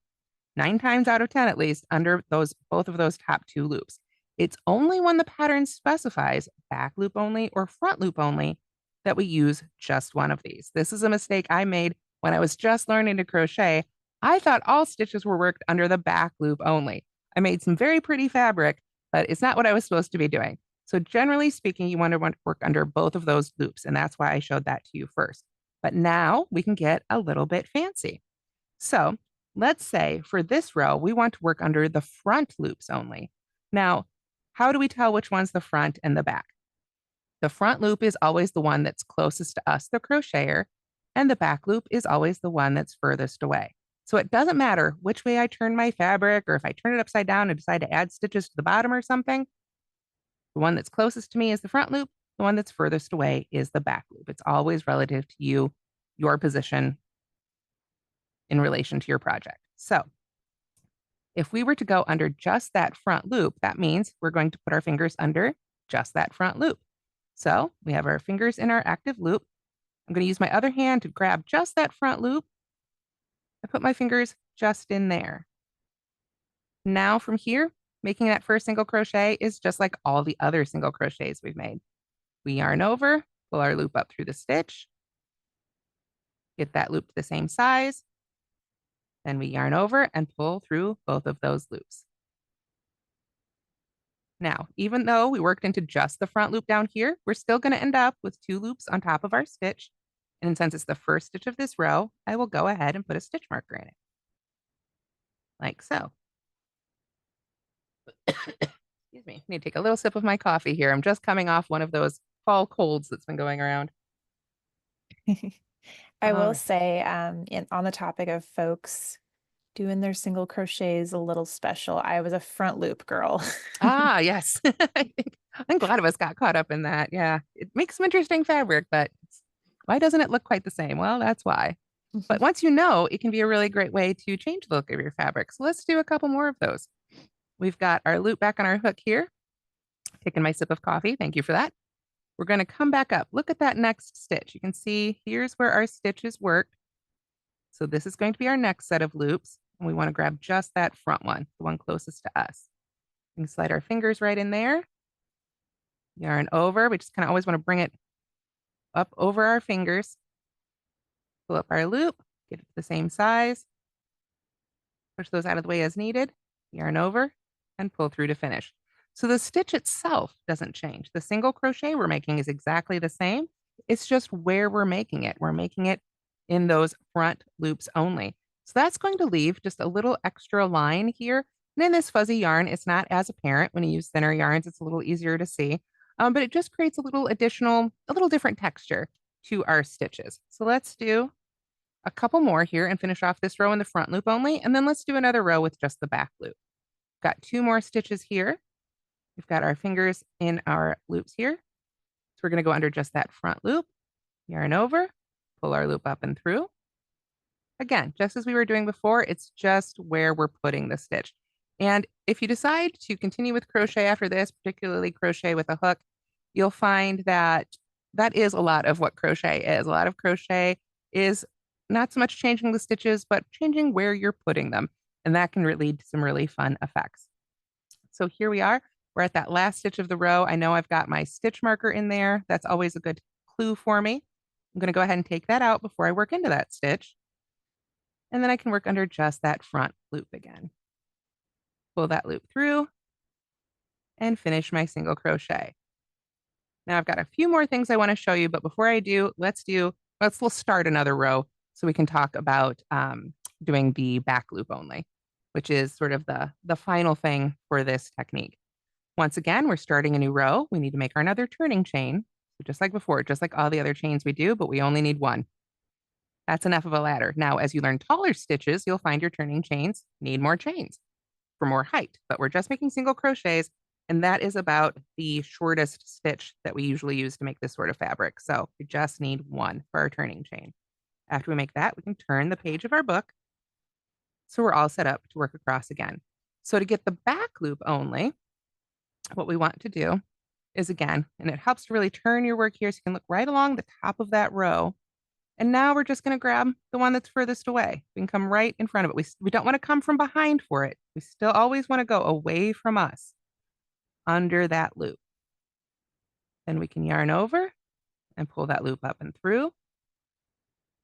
9 times out of 10 at least under both of those top 2 loops. It's only when the pattern specifies back loop only or front loop only that we use just one of these. This is a mistake I made when I was just learning to crochet. I thought all stitches were worked under the back loop only. I made some very pretty fabric, but it's not what I was supposed to be doing. So generally speaking, you want to work under both of those loops, and that's why I showed that to you first. But now we can get a little bit fancy. So let's say for this row, we want to work under the front loops only. Now, how do we tell which one's the front and the back? The front loop is always the one that's closest to us, the crocheter, and the back loop is always the one that's furthest away. So it doesn't matter which way I turn my fabric, or if I turn it upside down and decide to add stitches to the bottom or something, the one that's closest to me is the front loop. The one that's furthest away is the back loop. It's always relative to you, your position in relation to your project. So if we were to go under just that front loop, that means we're going to put our fingers under just that front loop. So we have our fingers in our active loop. I'm going to use my other hand to grab just that front loop. I put my fingers just in there. Now from here, making that first single crochet is just like all the other single crochets we've made. We yarn over, pull our loop up through the stitch, get that loop to the same size, then we yarn over and pull through both of those loops. Now, even though we worked into just the front loop down here, we're still going to end up with 2 loops on top of our stitch. And since it's the first stitch of this row, I will go ahead and put a stitch marker in it, like so. Excuse me, I need to take a little sip of my coffee here. I'm just coming off one of those fall colds that's been going around. I All will right. say, on the topic of folks doing their single crochets a little special, I was a front loop girl. Ah, yes. I'm glad of us got caught up in that. Yeah, it makes some interesting fabric, but why doesn't it look quite the same? Well, that's why. But once you know, it can be a really great way to change the look of your fabric. So let's do a couple more of those. We've got our loop back on our hook here. Taking my sip of coffee. Thank you for that. We're going to come back up. Look at that next stitch. You can see here's where our stitches work. So this is going to be our next set of loops. And we want to grab just that front one, the one closest to us. We can slide our fingers right in there. Yarn over. We just kind of always want to bring it up over our fingers. Pull up our loop, get it to the same size. Push those out of the way as needed. Yarn over and pull through to finish. So the stitch itself doesn't change. The single crochet we're making is exactly the same. It's just where we're making it. We're making it in those front loops only. So that's going to leave just a little extra line here. And in this fuzzy yarn, it's not as apparent. When you use thinner yarns, it's a little easier to see. But it just creates a little different texture to our stitches. So let's do a couple more here and finish off this row in the front loop only. And then let's do another row with just the back loop. Got 2 more stitches here. We've got our fingers in our loops here. So we're going to go under just that front loop, yarn over, pull our loop up and through. Again, just as we were doing before, it's just where we're putting the stitch. And if you decide to continue with crochet after this, particularly crochet with a hook, you'll find that that is a lot of what crochet is. A lot of crochet is not so much changing the stitches, but changing where you're putting them. And that can lead to some really fun effects. So here we are. We're at that last stitch of the row. I know I've got my stitch marker in there. That's always a good clue for me. I'm going to go ahead and take that out before I work into that stitch. And then I can work under just that front loop again. Pull that loop through and finish my single crochet. Now I've got a few more things I want to show you, but before I do, we'll start another row so we can talk about doing the back loop only, which is sort of the final thing for this technique. Once again, we're starting a new row. We need to make our another turning chain. So just like before, just like all the other chains we do, but we only need one. That's enough of a ladder. Now, as you learn taller stitches, you'll find your turning chains need more chains for more height, but we're just making single crochets, and that is about the shortest stitch that we usually use to make this sort of fabric. So we just need one for our turning chain. After we make that, we can turn the page of our book. So we're all set up to work across again. So to get the back loop only, what we want to do is again, and it helps to really turn your work here so you can look right along the top of that row. And now we're just going to grab the one that's furthest away. We can come right in front of it. We don't want to come from behind for it. We still always want to go away from us under that loop. Then we can yarn over and pull that loop up and through,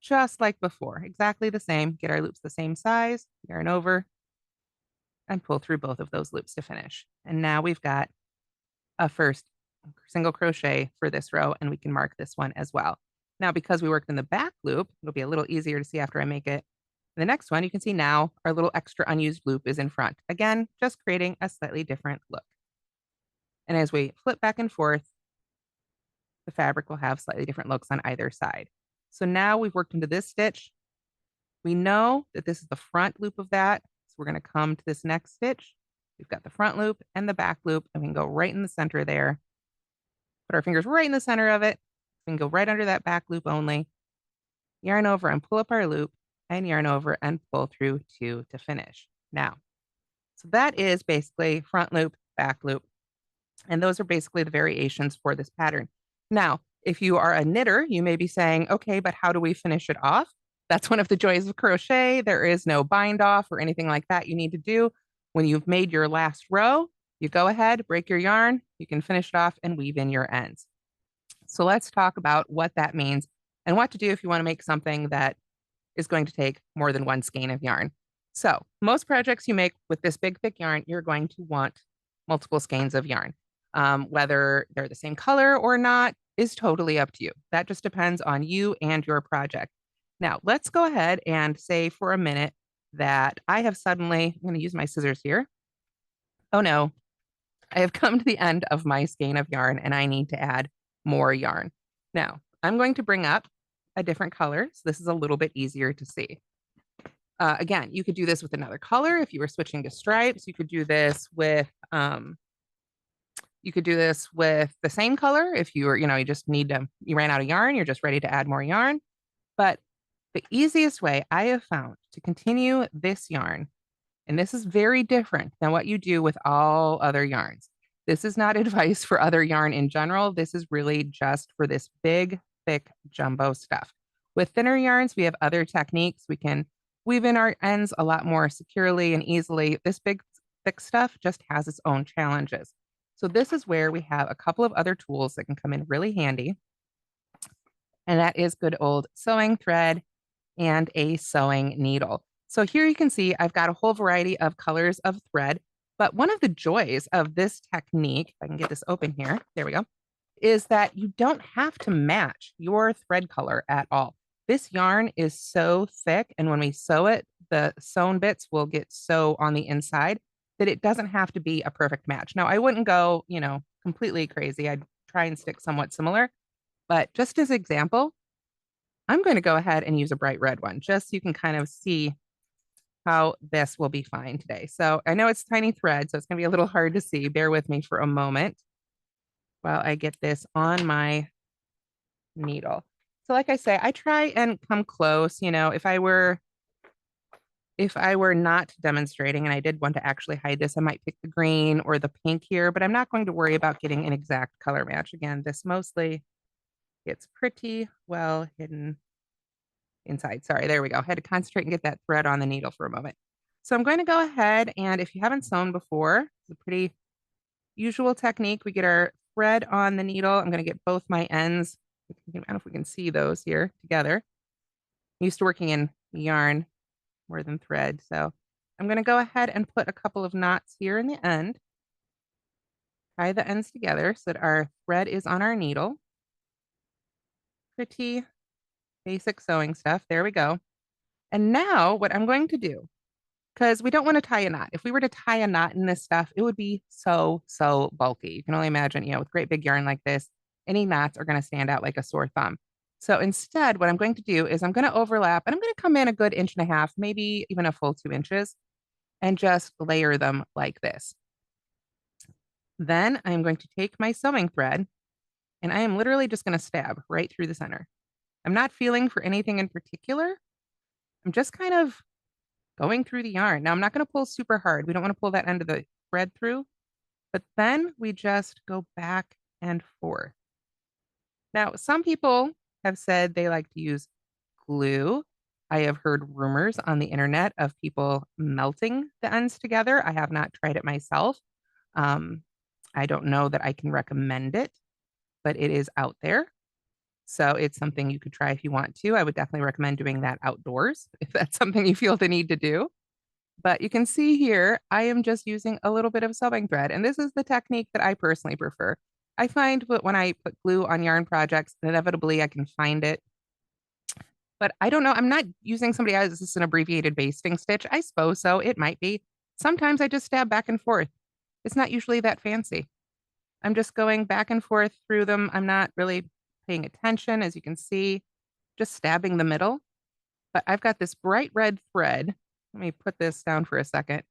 just like before. Exactly the same. Get our loops the same size, yarn over, and pull through both of those loops to finish. And now we've got a first single crochet for this row, and we can mark this one as well. Now, because we worked in the back loop, it'll be a little easier to see after I make it. The next one, you can see now our little extra unused loop is in front. Again, just creating a slightly different look. And as we flip back and forth, the fabric will have slightly different looks on either side. So now we've worked into this stitch. We know that this is the front loop of that. So we're going to come to this next stitch. We've got the front loop and the back loop, and we can go right in the center there. Put our fingers right in the center of it. We can go right under that back loop only. Yarn over and pull up our loop, and yarn over and pull through two to finish. Now, so that is basically front loop, back loop. And those are basically the variations for this pattern. Now, if you are a knitter, you may be saying, okay, but how do we finish it off? That's one of the joys of crochet. There is no bind off or anything like that you need to do. When you've made your last row, you go ahead, break your yarn, you can finish it off and weave in your ends. So let's talk about what that means and what to do if you want to make something that is going to take more than one skein of yarn. So most projects you make with this big, thick yarn, you're going to want multiple skeins of yarn. Whether they're the same color or not is totally up to you. That just depends on you and your project. Now, let's go ahead and say for a minute that I have suddenly, I'm going to use my scissors here. Oh no, I have come to the end of my skein of yarn and I need to add more yarn. Now, I'm going to bring up a different color. So this is a little bit easier to see. Again, you could do this with another color. If you were switching to stripes, you could do this with the same color. If you were, you just need to, you ran out of yarn, you're just ready to add more yarn. But the easiest way I have found to continue this yarn, and this is very different than what you do with all other yarns. This is not advice for other yarn in general. This is really just for this big, thick jumbo stuff. With thinner yarns, we have other techniques. We can weave in our ends a lot more securely and easily. This big, thick stuff just has its own challenges. So this is where we have a couple of other tools that can come in really handy. And that is good old sewing thread and a sewing needle. So here you can see I've got a whole variety of colors of thread, but one of the joys of this technique, if I can get this open here, there we go, is that you don't have to match your thread color at all. This yarn is so thick, and when we sew it, the sewn bits will get so on the inside that it doesn't have to be a perfect match. Now, I wouldn't go, completely crazy. I'd try and stick somewhat similar, but just as example, I'm going to go ahead and use a bright red one, just so you can kind of see how this will be fine today. So I know it's tiny thread, so it's going to be a little hard to see. Bear with me for a moment while I get this on my needle. So like I say, I try and come close. If I were not demonstrating and I did want to actually hide this, I might pick the green or the pink here, but I'm not going to worry about getting an exact color match. Again, this mostly gets pretty well hidden inside. Sorry, there we go. I had to concentrate and get that thread on the needle for a moment. So I'm going to go ahead, and if you haven't sewn before, it's a pretty usual technique. We get our thread on the needle. I'm going to get both my ends. I don't know if we can see those here together. I'm used to working in yarn more than thread. So I'm going to go ahead and put a couple of knots here in the end. Tie the ends together so that our thread is on our needle. Pretty basic sewing stuff. There we go. And now what I'm going to do, because we don't want to tie a knot. If we were to tie a knot in this stuff, it would be so, so bulky. You can only imagine, with great big yarn like this, any knots are going to stand out like a sore thumb. So instead, what I'm going to do is I'm going to overlap, and I'm going to come in a good 1.5 inches, maybe even a full 2 inches, and just layer them like this. Then I'm going to take my sewing thread, and I am literally just going to stab right through the center. I'm not feeling for anything in particular. I'm just kind of going through the yarn. Now, I'm not going to pull super hard. We don't want to pull that end of the thread through. But then we just go back and forth. Now, some people have said they like to use glue. I have heard rumors on the internet of people melting the ends together. I have not tried it myself. Um, I don't know that I can recommend it, but it is out there. So it's something you could try if you want to. I would definitely recommend doing that outdoors if that's something you feel the need to do. But you can see here, I am just using a little bit of sewing thread, and this is the technique that I personally prefer. I find that when I put glue on yarn projects, inevitably I can find it. But I don't know, I'm not using somebody else's an abbreviated basting stitch. I suppose so, it might be. Sometimes I just stab back and forth. It's not usually that fancy. I'm just going back and forth through them. I'm not really paying attention, as you can see, just stabbing the middle. But I've got this bright red thread. Let me put this down for a second.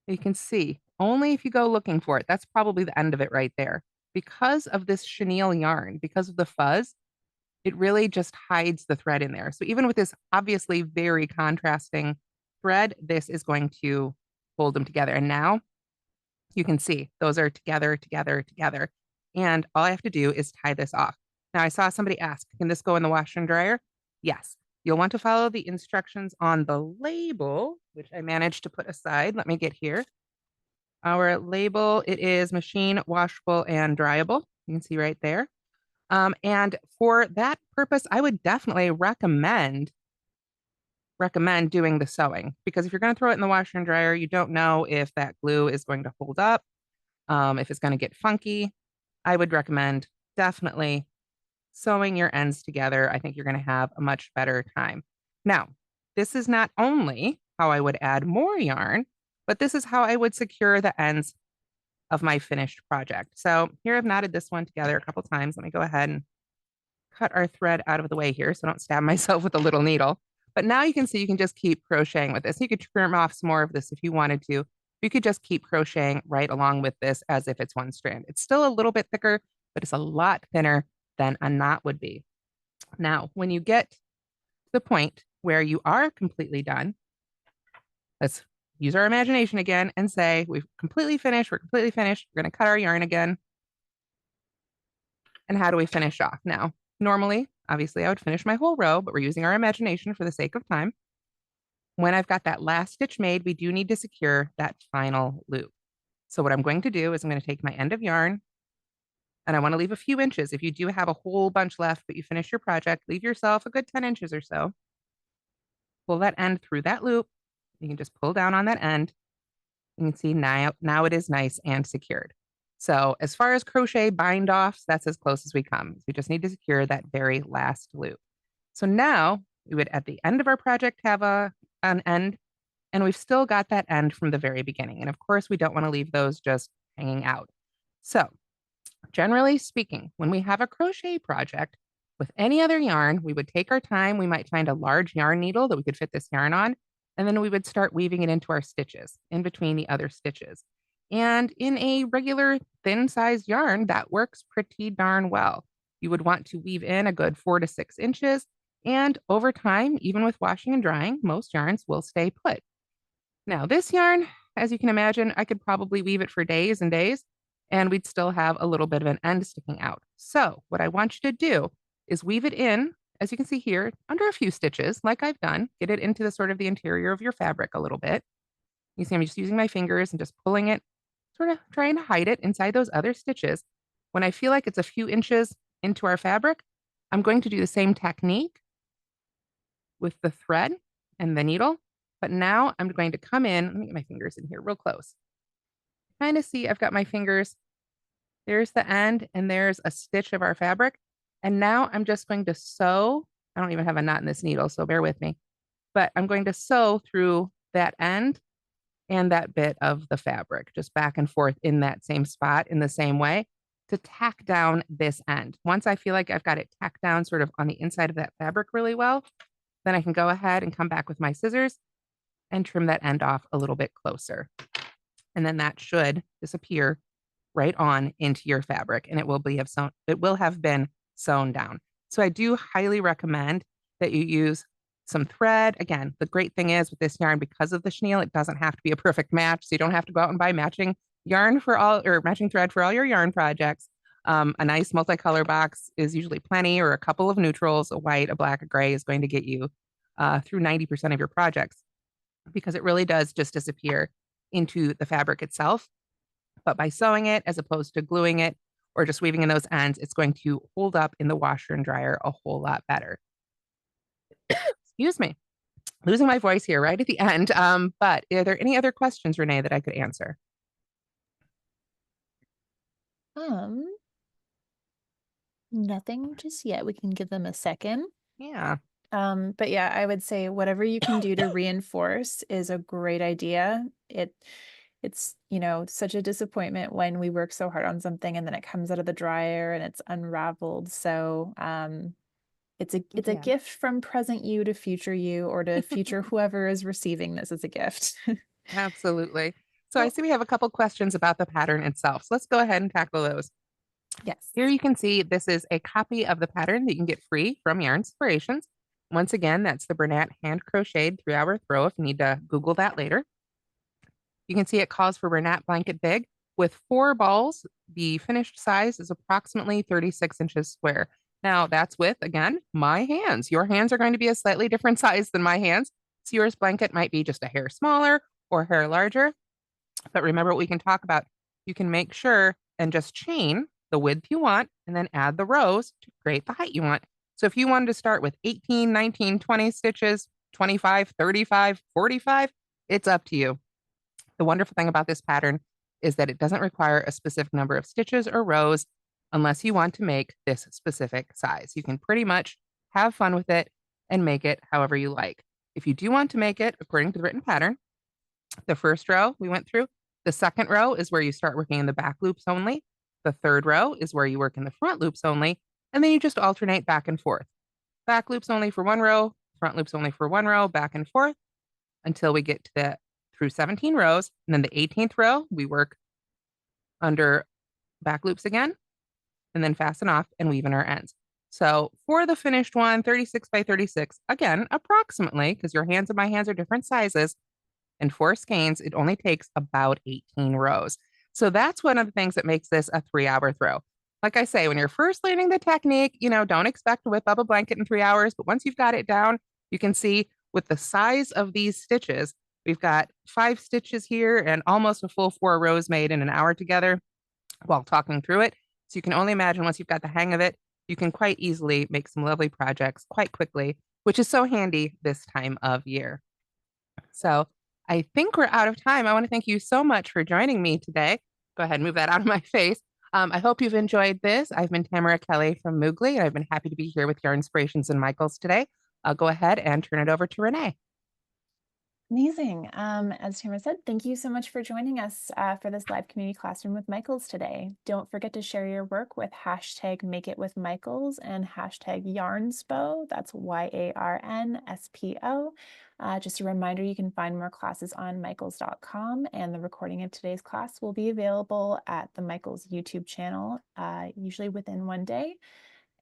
You can see only if you go looking for it. That's probably the end of it right there. Because of this chenille yarn, because of the fuzz, it really just hides the thread in there. So even with this obviously very contrasting thread, this is going to hold them together. And now you can see those are together, together, together. And all I have to do is tie this off. Now I saw somebody ask, can this go in the washer and dryer? Yes. You'll want to follow the instructions on the label, which I managed to put aside. Let me get here. Our label, it is machine washable and dryable. You can see right there. And for that purpose, I would definitely recommend doing the sewing, because if you're going to throw it in the washer and dryer, you don't know if that glue is going to hold up, if it's going to get funky. I would recommend definitely sewing your ends together. I think you're going to have a much better time. Now, this is not only how I would add more yarn, but this is how I would secure the ends of my finished project. So here I've knotted this one together a couple times. Let me go ahead and cut our thread out of the way here so I don't stab myself with a little needle. But now you can see you can just keep crocheting with this. You could trim off some more of this if you wanted to. You could just keep crocheting right along with this as if it's one strand. It's still a little bit thicker, but it's a lot thinner than a knot would be. Now, when you get to the point where you are completely done, let's use our imagination again and say, we've completely finished. We're completely finished. We're going to cut our yarn again. And how do we finish off now? Normally, obviously, I would finish my whole row, but we're using our imagination for the sake of time. When I've got that last stitch made, we do need to secure that final loop. So what I'm going to do is I'm going to take my end of yarn, and I want to leave a few inches. If you do have a whole bunch left, but you finish your project, leave yourself a good 10 inches or so. Pull that end through that loop. You can just pull down on that end. You can see now it is nice and secured. So as far as crochet bind offs, that's as close as we come. We just need to secure that very last loop. So now we would at the end of our project have an end, and we've still got that end from the very beginning. And of course, we don't want to leave those just hanging out. So generally speaking, when we have a crochet project with any other yarn, we would take our time. We might find a large yarn needle that we could fit this yarn on, and then we would start weaving it into our stitches in between the other stitches. And in a regular thin sized yarn, that works pretty darn well. You would want to weave in a good 4 to 6 inches. And over time, even with washing and drying, most yarns will stay put. Now, this yarn, as you can imagine, I could probably weave it for days and days, and we'd still have a little bit of an end sticking out. So what I want you to do is weave it in, as you can see here, under a few stitches, like I've done. Get it into the sort of the interior of your fabric a little bit. You see I'm just using my fingers and just pulling it, sort of trying to hide it inside those other stitches. When I feel like it's a few inches into our fabric, I'm going to do the same technique with the thread and the needle, but now I'm going to come in. Let me get my fingers in here real close. Kind of see I've got my fingers. There's the end, and there's a stitch of our fabric. And now I'm just going to sew. I don't even have a knot in this needle, so bear with me. But I'm going to sew through that end and that bit of the fabric, just back and forth in that same spot in the same way to tack down this end. Once I feel like I've got it tacked down sort of on the inside of that fabric really well, then I can go ahead and come back with my scissors and trim that end off a little bit closer. And then that should disappear right on into your fabric, and it will have been sewn down. So I do highly recommend that you use some thread. Again, the great thing is with this yarn, because of the chenille, it doesn't have to be a perfect match. So you don't have to go out and buy matching yarn for all or matching thread for all your yarn projects. A nice multicolor box is usually plenty, or a couple of neutrals, a white, a black, a gray is going to get you through 90% of your projects because it really does just disappear into the fabric itself. But by sewing it as opposed to gluing it or just weaving in those ends, it's going to hold up in the washer and dryer a whole lot better. Excuse me, losing my voice here right at the end. But are there any other questions, Renee, that I could answer? Um, Nothing just yet. We can give them a second. Yeah. But yeah, I would say whatever you can do to reinforce is a great idea. It's, such a disappointment when we work so hard on something and then it comes out of the dryer and it's unraveled. So, it's a Yeah, gift from present you to future you or to future whoever is receiving this as a gift. absolutely. So I Well, see we have a couple questions about the pattern itself. So let's go ahead and tackle those. yes. Here you can see this is a copy of the pattern that you can get free from Yarn Inspirations. Once again, that's the Bernat hand crocheted 3-hour throw if you need to Google that later. You can see it calls for Bernat Blanket Big with 4 balls. The finished size is approximately 36 inches square. Now, that's with, again, my hands. Your hands are going to be a slightly different size than my hands. So yours blanket might be just a hair smaller or a hair larger. But remember what we can talk about. You can make sure and just chain the width you want and then add the rows to create the height you want. So if you wanted to start with 18, 19, 20 stitches, 25, 35, 45, it's up to you. The wonderful thing about this pattern is that it doesn't require a specific number of stitches or rows unless you want to make this specific size. You can pretty much have fun with it and make it however you like. If you do want to make it according to the written pattern, the first row we went through, the second row is where you start working in the back loops only. The third row is where you work in the front loops only. And then you just alternate back and forth. Back loops only for one row, front loops only for one row, back and forth until we get to the through 17 rows. And then the 18th row, we work under back loops again, and then fasten off and weave in our ends. So for the finished one, 36 by 36, again, approximately, because your hands and my hands are different sizes, and 4 skeins, it only takes about 18 rows. So that's one of the things that makes this a 3-hour throw. Like I say, when you're first learning the technique, don't expect to whip up a blanket in 3 hours. But once you've got it down, you can see with the size of these stitches, we've got 5 stitches here and almost a full 4 rows made in an hour together while talking through it. So you can only imagine once you've got the hang of it, you can quite easily make some lovely projects quite quickly, which is so handy this time of year. So I think we're out of time. I want to thank you so much for joining me today. Go ahead and move that out of my face. I hope you've enjoyed this. I've been Tamara Kelly from Moogly, and I've been happy to be here with Yarn Inspirations and Michaels today. I'll go ahead and turn it over to Renee. Amazing. As Tamara said, thank you so much for joining us for this live community classroom with Michaels today. Don't forget to share your work with hashtag Make It With Michaels and hashtag Yarnspo. That's YARNSPO. Just a reminder, you can find more classes on michaels.com, and the recording of today's class will be available at the Michaels YouTube channel, usually within one day.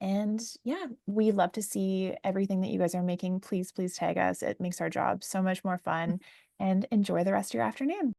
And yeah, we love to see everything that you guys are making. Please, please tag us. It makes our job so much more fun. And enjoy the rest of your afternoon.